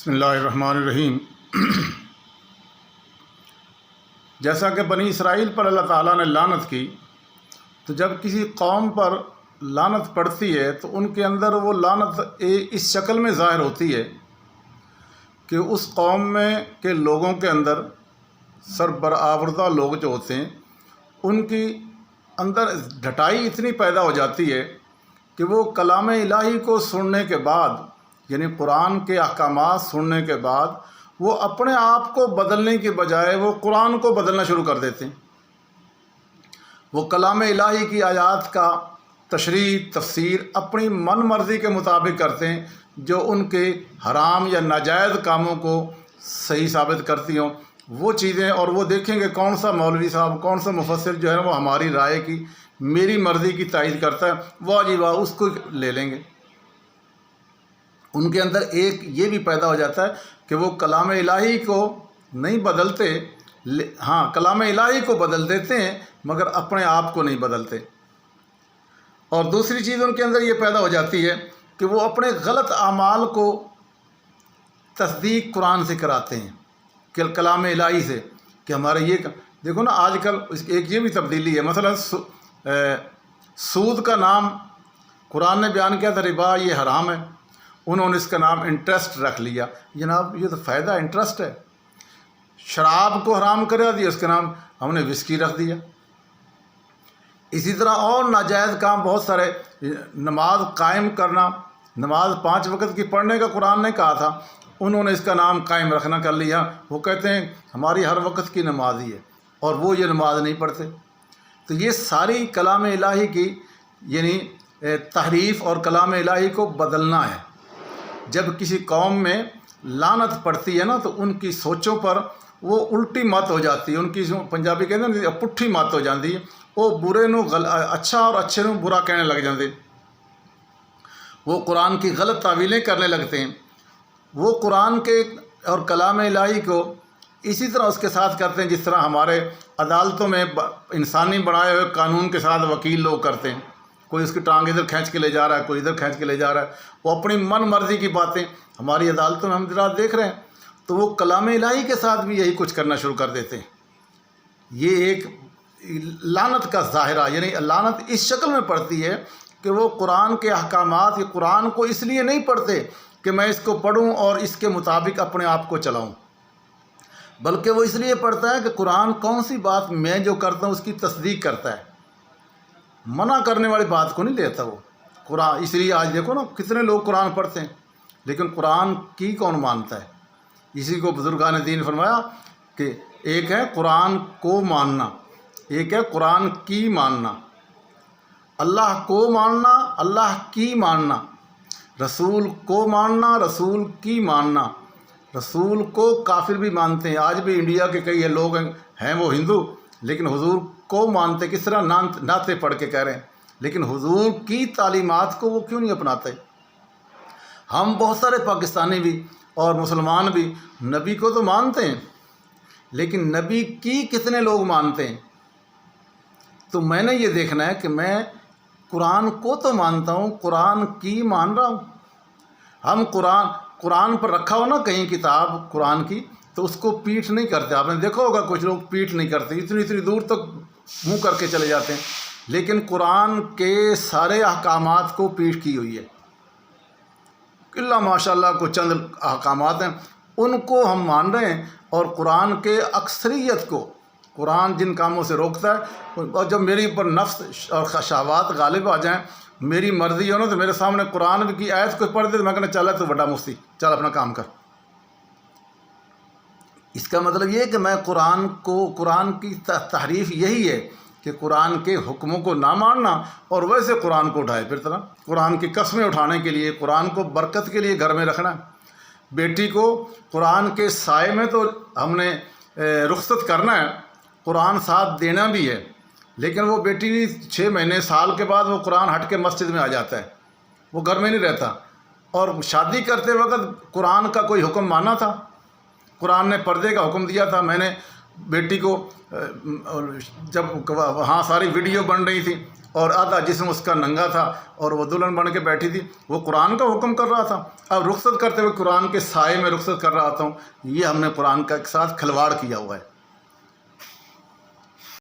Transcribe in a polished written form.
بسم اللہ الرحمن الرحیم۔ جیسا کہ بنی اسرائیل پر اللہ تعالیٰ نے لعنت کی، تو جب کسی قوم پر لعنت پڑتی ہے تو ان کے اندر وہ لعنت اس شکل میں ظاہر ہوتی ہے کہ اس قوم میں کے لوگوں کے اندر سربرآوردہ لوگ جو ہوتے ہیں ان کی اندر ڈھٹائی اتنی پیدا ہو جاتی ہے کہ وہ کلام الہی کو سننے کے بعد، یعنی قرآن کے احکامات سننے کے بعد، وہ اپنے آپ کو بدلنے کی بجائے وہ قرآن کو بدلنا شروع کر دیتے ہیں۔ وہ کلام الہی کی آیات کا تشریح تفسیر اپنی من مرضی کے مطابق کرتے ہیں، جو ان کے حرام یا ناجائز کاموں کو صحیح ثابت کرتی ہوں وہ چیزیں، اور وہ دیکھیں گے کون سا مولوی صاحب، کون سا مفسر جو ہے وہ ہماری رائے کی، میری مرضی کی تائید کرتا ہے، واہ جی واہ، اس کو لے لیں گے۔ ان کے اندر ایک یہ بھی پیدا ہو جاتا ہے کہ وہ کلام الہی کو نہیں بدلتے، ہاں کلام الہی کو بدل دیتے ہیں مگر اپنے آپ کو نہیں بدلتے۔ اور دوسری چیز ان کے اندر یہ پیدا ہو جاتی ہے کہ وہ اپنے غلط اعمال کو تصدیق قرآن سے کراتے ہیں، کہ کلام الہی سے، کہ ہمارے یہ دیکھو نا آج کل ایک یہ بھی تبدیلی ہے۔ مثلا سود کا نام قرآن نے بیان کیا تھا، ربا یہ حرام ہے، انہوں نے اس کا نام انٹرسٹ رکھ لیا۔ جناب یہ تو فائدہ انٹرسٹ ہے۔ شراب کو حرام کرا دیا، اس کا نام ہم نے وسکی رکھ دیا۔ اسی طرح اور ناجائز کام بہت سارے، نماز قائم کرنا، نماز 5 وقت کی پڑھنے کا قرآن نے کہا تھا، انہوں نے اس کا نام قائم رکھنا کر لیا۔ وہ کہتے ہیں ہماری ہر وقت کی نماز ہی ہے، اور وہ یہ نماز نہیں پڑھتے۔ تو یہ ساری کلام الہی کی یعنی تحریف اور کلام الہی کو بدلنا ہے۔ جب کسی قوم میں لعنت پڑتی ہے نا تو ان کی سوچوں پر وہ الٹی مت ہو جاتی ہے، ان کی پنجابی کہتے ہیں نا پٹھی مت ہو جاتی ہے، وہ برے نو اچھا اور اچھے نو برا کہنے لگ جاتے، وہ قرآن کی غلط تعویلیں کرنے لگتے ہیں۔ وہ قرآن کے اور کلام الہی کو اسی طرح اس کے ساتھ کرتے ہیں جس طرح ہمارے عدالتوں میں انسانی بنائے ہوئے قانون کے ساتھ وکیل لوگ کرتے ہیں۔ کوئی اس کی ٹانگ ادھر کھینچ کے لے جا رہا ہے، کوئی ادھر کھینچ کے لے جا رہا ہے، وہ اپنی من مرضی کی باتیں ہماری عدالتوں میں ہم رات دیکھ رہے ہیں۔ تو وہ کلام الہی کے ساتھ بھی یہی کچھ کرنا شروع کر دیتے ہیں۔ یہ ایک لعنت کا ظاہرہ، یعنی لعنت اس شکل میں پڑتی ہے کہ وہ قرآن کے احکامات، یہ قرآن کو اس لیے نہیں پڑھتے کہ میں اس کو پڑھوں اور اس کے مطابق اپنے آپ کو چلاؤں، بلکہ وہ اس لیے پڑھتا ہے کہ قرآن کون سی بات میں جو کرتا ہوں اس کی تصدیق کرتا ہے، منع کرنے والی بات کو نہیں لیتا وہ قرآن۔ اس لیے آج دیکھو نا کتنے لوگ قرآن پڑھتے ہیں لیکن قرآن کی کون مانتا ہے؟ اسی کو بزرگان دین فرمایا کہ ایک ہے قرآن کو ماننا، ایک ہے قرآن کی ماننا۔ اللہ کو ماننا، اللہ کی ماننا، رسول کو ماننا، رسول کی ماننا۔ رسول کو کافر بھی مانتے ہیں، آج بھی انڈیا کے کئی لوگ ہیں وہ ہندو، لیکن حضور کو مانتے، کس طرح نعتیں پڑھ کے کہہ رہے ہیں، لیکن حضور کی تعلیمات کو وہ کیوں نہیں اپناتے؟ ہم بہت سارے پاکستانی بھی اور مسلمان بھی نبی کو تو مانتے ہیں، لیکن نبی کی کتنے لوگ مانتے ہیں؟ تو میں نے یہ دیکھنا ہے کہ میں قرآن کو تو مانتا ہوں، قرآن کی مان رہا ہوں۔ ہم قرآن پر رکھا ہو نا کہیں کتاب قرآن کی، تو اس کو پیٹھ نہیں کرتے۔ آپ نے دیکھا ہوگا کچھ لوگ پیٹھ نہیں کرتے، اتنی دور تک منہ کر کے چلے جاتے ہیں، لیکن قرآن کے سارے احکامات کو پیٹھ کی ہوئی ہے۔ اللہ ماشاء اللہ کو چند احکامات ہیں ان کو ہم مان رہے ہیں، اور قرآن کے اکثریت کو قرآن جن کاموں سے روکتا ہے، اور جب میری اوپر نفس اور شہوات غالب آ جائیں، میری مرضی ہو نا، تو میرے سامنے قرآن کی آیت کو پڑھ دے تو میں کہنا چل تو بڑا مفتی، چل اپنا کام کر۔ اس کا مطلب یہ ہے کہ میں قرآن کی تحریف یہی ہے کہ قرآن کے حکموں کو نہ ماننا، اور ویسے قرآن کو اٹھائے پھر قرآن کی قسمیں اٹھانے کے لیے، قرآن کو برکت کے لیے گھر میں رکھنا۔ بیٹی کو قرآن کے سائے میں تو ہم نے رخصت کرنا ہے، قرآن ساتھ دینا بھی ہے، لیکن وہ بیٹی 6 مہینے سال کے بعد وہ قرآن ہٹ کے مسجد میں آ جاتا ہے، وہ گھر میں نہیں رہتا۔ اور شادی کرتے وقت قرآن کا کوئی حکم مانا تھا؟ قرآن نے پردے کا حکم دیا تھا۔ میں نے بیٹی کو جب وہاں ساری ویڈیو بن رہی تھی، اور آدھا جسم اس کا ننگا تھا اور وہ دلہن بن کے بیٹھی تھی، وہ قرآن کا حکم کر رہا تھا، اب رخصت کرتے ہوئے قرآن کے سائے میں رخصت کر رہا تھا۔ یہ ہم نے قرآن کا ایک ساتھ کھلواڑ کیا ہوا ہے۔